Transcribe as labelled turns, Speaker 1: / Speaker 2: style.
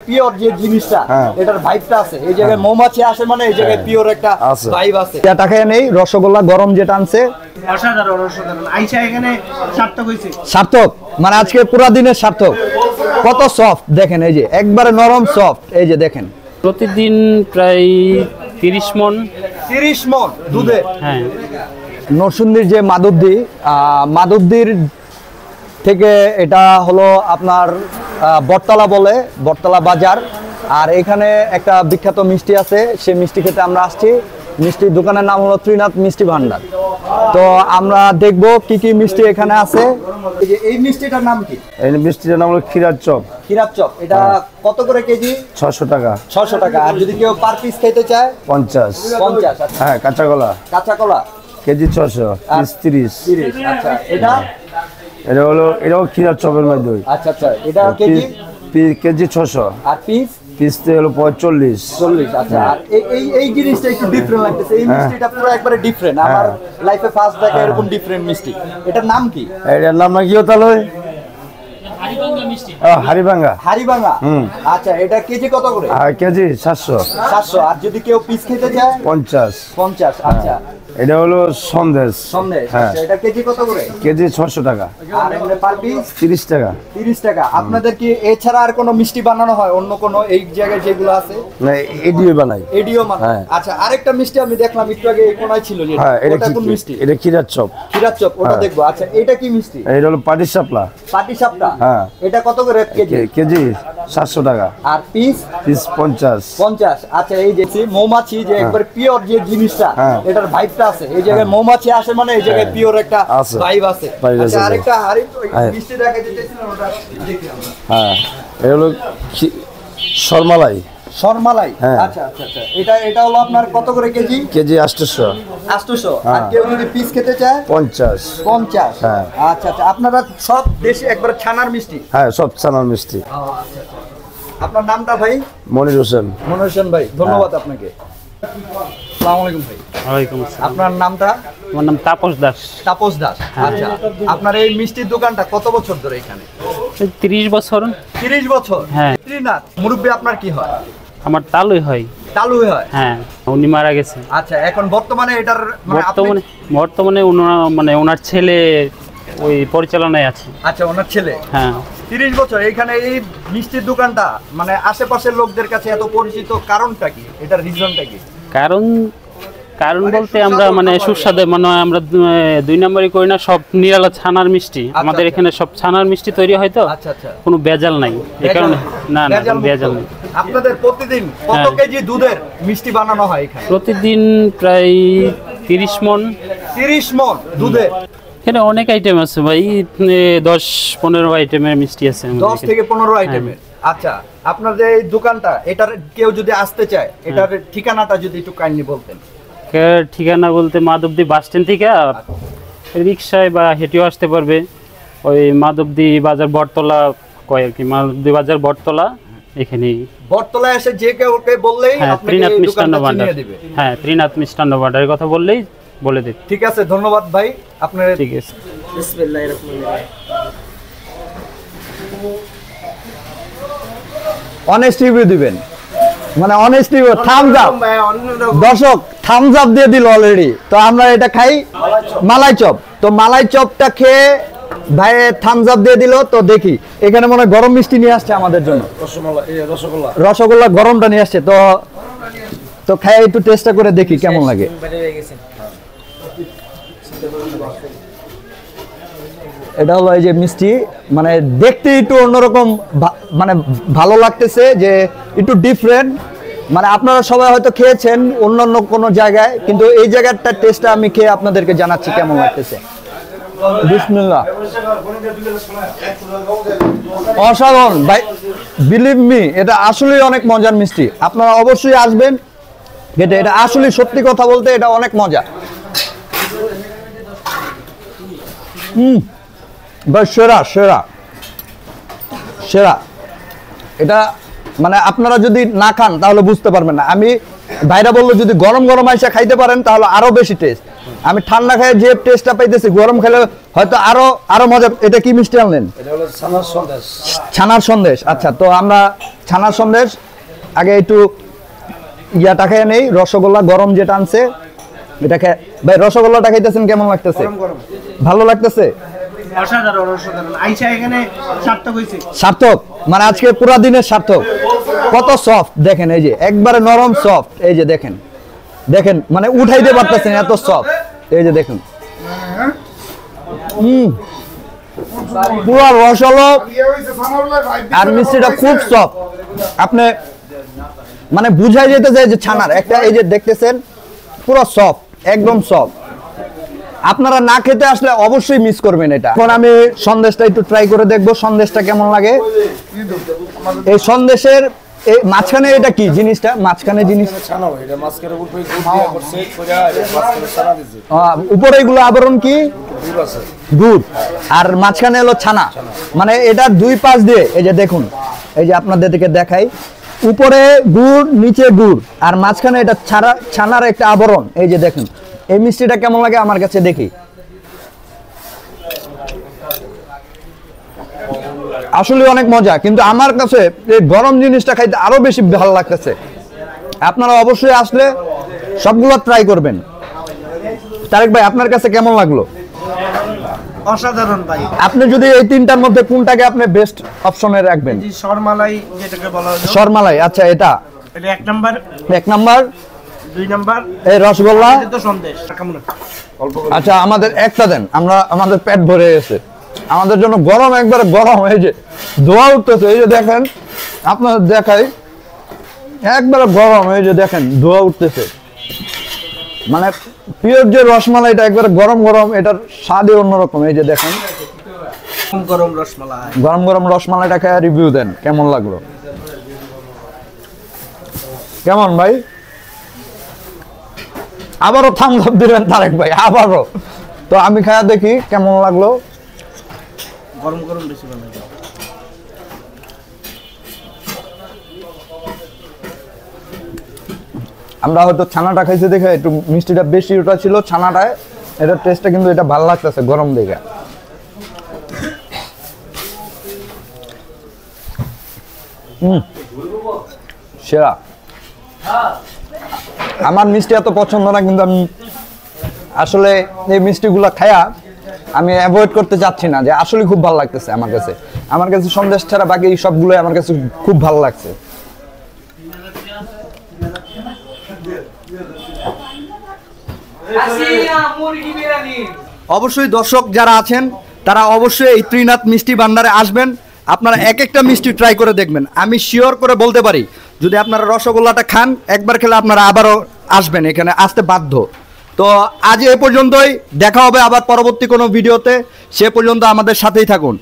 Speaker 1: Pure যে জিনিসটা এটার ভাইবটা আছে। এই জায়গায় মৌমাছি আসে মানে এই জায়গায় পিওর একটা ভাইব আছে। এটা খেয়ে নেই রসগোল্লা গরম যেটা আনছে,
Speaker 2: অসাধারণ অসাধারণ। আইসা এখানে সার্থক হয়েছে,
Speaker 1: সার্থক মানে আজকে পুরা দিনের সার্থক। কত সফট দেখেন, এই যে একবারে নরম সফট। এই যে দেখেন
Speaker 3: প্রতিদিন প্রায় 30 মণ
Speaker 1: দুধে।
Speaker 3: হ্যাঁ,
Speaker 1: নরসিংদীর যে মাধবদীর থেকে এটা হলো আপনার বটতলা বলে, বটতলা বাজার। আর এখানে একটা বিখ্যাত মিষ্টি আছে, সেই মিষ্টি খেতে আমরা আসছি। মিষ্টির দোকানের নাম হলো ত্রিনাথ মিষ্টি ভান্ডার। তো আমরা দেখব কি কি মিষ্টি এখানে আছে। এই মিষ্টিটার নাম কি?
Speaker 4: এই মিষ্টিটার নাম হলো ক্ষীরার চপ।
Speaker 1: ক্ষীরার চপ, এটা কত করে কেজি?
Speaker 4: 600 টাকা।
Speaker 1: 600 টাকা। আর যদি কেউ পার পিস খেতে চায়
Speaker 4: 50। হ্যাঁ, কাঁচা কলা কেজি 600, পিস 30।
Speaker 1: আচ্ছা, এটা
Speaker 4: এটাও ক্ষীরার চপের মধ্যে।
Speaker 1: আচ্ছা, এটা
Speaker 4: কেজি 600
Speaker 1: আর পিস
Speaker 4: হলো 45।
Speaker 1: আচ্ছা, আর এই জিনিসটা একটু ডিফারেন্ট লাগতেছে। এই মিষ্টিটা পুরো একবারে ডিফারেন্ট। আমার লাইফে ফার্স্ট দেখা এরকম ডিফারেন্ট মিষ্টি। এটার নাম কি?
Speaker 4: এটার নাম না কি তাহলে? হাড়িভাঙ্গা।
Speaker 1: আচ্ছা, এটা কেজি কত করে?
Speaker 4: কেজি 700।
Speaker 1: আর যদি কেউ পিস খেতে চায়
Speaker 4: 50।
Speaker 1: আচ্ছা,
Speaker 4: এটা হলো সন্দেশ।
Speaker 1: আচ্ছা, এটা কেজি কত করে?
Speaker 4: কেজি 600 টাকা।
Speaker 1: আর এমনি পার পিস
Speaker 4: 30 টাকা।
Speaker 1: 30 টাকা। আপনাদের কি এছাড়া আর কোনো মিষ্টি বানানো হয় অন্য কোনো এই জায়গায় যেগুলো আছে?
Speaker 4: না, এডিও বানাই।
Speaker 1: আচ্ছা, আরেকটা মিষ্টি আমি দেখলাম একটু আগে এই কোনায় ছিল, এটা কোন মিষ্টি?
Speaker 4: এটা ক্ষীরার চপ।
Speaker 1: ওটা দেখবো। আচ্ছা, এটা কি মিষ্টি?
Speaker 4: এটা হলো পাটিসাপটা। হ্যাঁ,
Speaker 1: এটা কত করে কেজি?
Speaker 4: কেজি 700 টাকা।
Speaker 1: আর পিস 50। আচ্ছা, এই যে মৌমাছি যে একবার পিওর যে জিনিসটা এটার ভাইবটা আছে। এই জায়গায় মৌমাছি আসে মানে এই জায়গায় পিওর একটা ভাইব আছে। আচ্ছা, আরেকটা মিষ্টি দেখা যেতেছিল, ওটা দেখি আমরা।
Speaker 4: হ্যাঁ, এটা হলো শর্মালাই।
Speaker 1: আচ্ছা, এটা হলো আপনার কত করে কেজি?
Speaker 4: কেজি 800।
Speaker 1: আর কেউ যদি পিস খেতে চায়
Speaker 4: 50।
Speaker 1: হ্যাঁ। আচ্ছা, আপনারা সব দেশে একবার ছানার মিষ্টি?
Speaker 4: হ্যাঁ, সব ছানার মিষ্টি।
Speaker 1: আচ্ছা, আপনার নামটা ভাই?
Speaker 4: মনির হোসেন
Speaker 1: ভাই, ধন্যবাদ আপনাকে। আসসালামু আলাইকুম ভাই।
Speaker 3: ওয়ালাইকুম আসসালাম।
Speaker 1: আপনার নামটা?
Speaker 3: আমার নাম তাপস দাস।
Speaker 1: আচ্ছা, আপনার এই মিষ্টির দোকানটা কত বছর ধরে এখানে?
Speaker 3: 30 বছর।
Speaker 1: 30 বছর?
Speaker 3: হ্যাঁ।
Speaker 1: ত্রিনাথ মুরব্বি আপনার কি হয়?
Speaker 3: আমার তালুই হয়। হ্যাঁ, উনি মারা গেছে।
Speaker 1: আচ্ছা, এখন বর্তমানে এটার
Speaker 3: বর্তমানে ওনার ছেলে ওই পরিচালনায় আছে।
Speaker 1: আচ্ছা, ওনার ছেলে।
Speaker 3: হ্যাঁ,
Speaker 1: 30 বছর এখানে এই মিষ্টির দোকানটা মানে আশেপাশের লোকদের কাছে এত পরিচিত কারণটা কি? এটার রিজনটা কি?
Speaker 3: কারণ বলতে আমরা সুস্বাদে আমরা 2 নম্বরই করি না, সব নিরালা ছানার মিষ্টি। আমাদের এখানে সব ছানার মিষ্টি তৈরি হয় তো।
Speaker 1: আচ্ছা,
Speaker 3: কোনো ভেজাল নাই, এই কারণে। না, ভেজাল নেই।
Speaker 1: আপনাদের প্রতিদিন কত কেজি দুধের মিষ্টি বানানো হয় এখানে?
Speaker 3: প্রতিদিন প্রায় 30 মণ
Speaker 1: দুধে।
Speaker 3: এখানে অনেক আইটেম আছে ভাই, 10-15 আইটেমের মিষ্টি আছে।
Speaker 1: 10 থেকে 15 আইটেমের। আচ্ছা, আপনাদের এই দোকানটা, এটার কেউ যদি আসতে চায় এটার ঠিকানাটা যদি একটু কাইন্ডলি বলতেন।
Speaker 3: ঠিকানা বলতে মাধবদী বাস স্ট্যান্ড থেকে রিক্সায় বা হেঁটেও আসতে পারবে। ওই মাধবদী বাজার বটতলা কয় আর কি, মাধবদী বাজার বটতলা, এখানে
Speaker 1: বটতলায় এসে যে কেউকে বললেই
Speaker 3: ত্রিনাথ মিষ্টান্ন ভান্ডার। হ্যাঁ, ত্রিনাথ মিষ্টান্ন ভান্ডারের কথা বললেই বলে দিই।
Speaker 1: ঠিক আছে, ধন্যবাদ ভাই আপনার।
Speaker 3: ঠিক আছে।
Speaker 2: বিসমিল্লাহির রহমানির রহিম।
Speaker 1: অনেস্ট রিভিউ দিবেন, অনেস্ট রিভিউ। থামস আপ দর্শক, থামস আপ দিয়ে দিল অলরেডি। তো আমরা এটা খাই মালাই চপ। তো মালাই চপটা খেয়ে ভাই থামস আপ দিয়ে দিল। তো দেখি এখানে মনে হয় গরম মিষ্টি নিয়ে আসছে আমাদের জন্য, রসগোল্লা গরমটা নিয়ে আসছে। তো খাই একটু টেস্টটা করে দেখি কেমন লাগে। এটা হলো এই যে মিষ্টি, দেখতে একটু অন্যরকম, ভালো লাগতেছে যে একটু ডিফারেন্ট। আপনারা সবাই হয়তো খেয়েছেন অন্যান্য কোনো জায়গায়, কিন্তু এই জায়গাটার টেস্টটা আমি খেয়ে আপনাদেরকে জানাচ্ছি কেমন লাগতেছে। বিসমিল্লাহ, অসাধারণ ভাই, বিলিভ মি, এটা আসলেই অনেক মজার মিষ্টি। আপনারা অবশ্যই আসবেন খেতে, এটা আসলে সত্যি কথা বলতে এটা অনেক মজা। সেরা সেরা সেরা। এটা আপনারা যদি না খান তাহলে বুঝতে পারবেন না। আমি ভাইরা বললো যদি গরম গরম আইসা খাইতে পারেন তাহলে আরো বেশি টেস্ট। আমি ঠান্ডা খাই যে টেস্টটা পাইতেছি, গরম খেলে হয়তো আরো আরো মজা। এটা কি মিষ্টি আনলেন?
Speaker 4: এটা হলো ছানার সন্দেশ।
Speaker 1: ছানার সন্দেশ। আচ্ছা, তো আমরা ছানার সন্দেশ আগে একটু ইয়াটা খেয়ে নেই। রসগোল্লা গরম যেটা আনছে এটা খেয়ে। ভাই রসগোল্লাটা খাইতেছেন কেমন লাগতেছে? ভালো লাগতেছে?
Speaker 2: অসাধারণ অসাধারণ। আইসা এখানে সার্থক হয়েছে।
Speaker 1: সার্থক মানে আজকে পুরা দিনের সার্থক। কত সফট দেখেন, এই যে একবারে নরম সফট। এই যে দেখেন দেখেন মানে উঠাইতে পারতেছেন এত সফট। এই যে দেখুন পুরো রসালো আর মিষ্টিটা খুব সফট। আপনি মানে বুঝাই যেতে চাই যে ছানার একটা, এই যে দেখতেছেন পুরো সফট, একদম সফট। আপনারা না খেতে আসলে অবশ্যই মিস করবেন এটা। এখন আমি সন্দেশটা একটু ট্রাই করে দেখবো সন্দেশটা কেমন লাগে। এই সন্দেশের এই মাঝখানে এটা কি জিনিসটা? মাঝখানে জিনিস
Speaker 4: ছানা, এটা মাছকের উপর দুধ দিয়া করছে, কইরা এটা মাছকের ছানা দিছে।
Speaker 1: উপরে এগুলো আবরণ কি?
Speaker 4: দুধ আছে।
Speaker 1: দুধ। আর মাঝখানে হলো ছানা। মানে এটা দুই পাশ দিয়ে এই যে দেখুন, এই যে আপনাদের দিকে দেখাই, উপরে গুড় নিচে গুড় আর মাঝখানে এটা ছানার একটা আবরণ। এই যে দেখুন এই মিষ্টিটা কেমন লাগে আমার কাছে দেখি। আসলে অনেক মজা, কিন্তু আমার কাছে এই গরম জিনিসটা খাইতে আরো বেশি ভালো লাগতেছে। আপনারা অবশ্যই আসলে সবগুলো ট্রাই করবেন। তারেক ভাই আপনার কাছে কেমন লাগলো?
Speaker 2: অসাধারণ ভাই।
Speaker 1: আপনি যদি এই তিনটার মধ্যে কোনটাকে আপনি বেস্ট অপশনে রাখবেন?
Speaker 2: জি, সরমালাই যেটাকে বলা হয়।
Speaker 1: সরমালাই। আচ্ছা, এটা
Speaker 2: এক নাম্বার।
Speaker 1: এক নাম্বার।
Speaker 2: 2 নাম্বার
Speaker 1: এই রসগোল্লা।
Speaker 2: এটা তো সন্দেশ। কেমন?
Speaker 1: আচ্ছা, আমাদের একটা দেন, আমরা আমাদের পেট ভরে গেছে। আমাদের জন্য গরম, একবারে গরম। এই যে ধোয়া উঠতেছে, এই যে দেখেন, আপনাদের দেখাই, একবারে গরম। এই যে দেখেন ধোয়া উঠতেছে। মানে পিওর যে রসমালাইটা একবারে গরম গরম, এটার স্বাদই অন্যরকম। এই যে দেখেন
Speaker 2: গরম রসমালাই।
Speaker 1: গরম গরম রসমালাইটা খেয়ে রিভিউ দেন কেমন লাগলো। কেমন ভাই? আবারও থামস আপ দিবেন তারেক ভাই, আবারও। তো আমি খায়া দেখি কেমন লাগলো।
Speaker 2: গরম গরম বেশি ভালো লাগে।
Speaker 1: আমরা হয়তো ছানাটা খাইছে দেখে একটু মিষ্টিটা বেশি ওটা ছিল ছানাটায়, এটার টেস্টটা কিন্তু এটা ভালো লাগতেছে গরম দেখে। সেরা। আমার মিষ্টি এত পছন্দ না, কিন্তু আমি আসলে এই মিষ্টিগুলো খায়া আমি অ্যাভয়েড করতে চাচ্ছি না, যে আসলে খুব ভালো লাগতেছে আমার কাছে। আমার কাছে সন্দেশ ছাড়া বাকি সবগুলো আমার কাছে খুব ভালো লাগছে। অবশ্যই দর্শক যারা আছেন তারা অবশ্যই এই ত্রিনাথ মিষ্টি ভান্ডারে আসবেন। আপনারা এক একটা মিষ্টি ট্রাই করে দেখবেন। আমি শিওর করে বলতে পারি, যদি আপনারা রসগোল্লাটা খান, একবার খেলে আপনারা আবারও আসবেন, এখানে আসতে বাধ্য। তো আজ এ পর্যন্তই, দেখা হবে আবার পরবর্তী কোনো ভিডিওতে। সে পর্যন্ত আমাদের সাথেই থাকুন।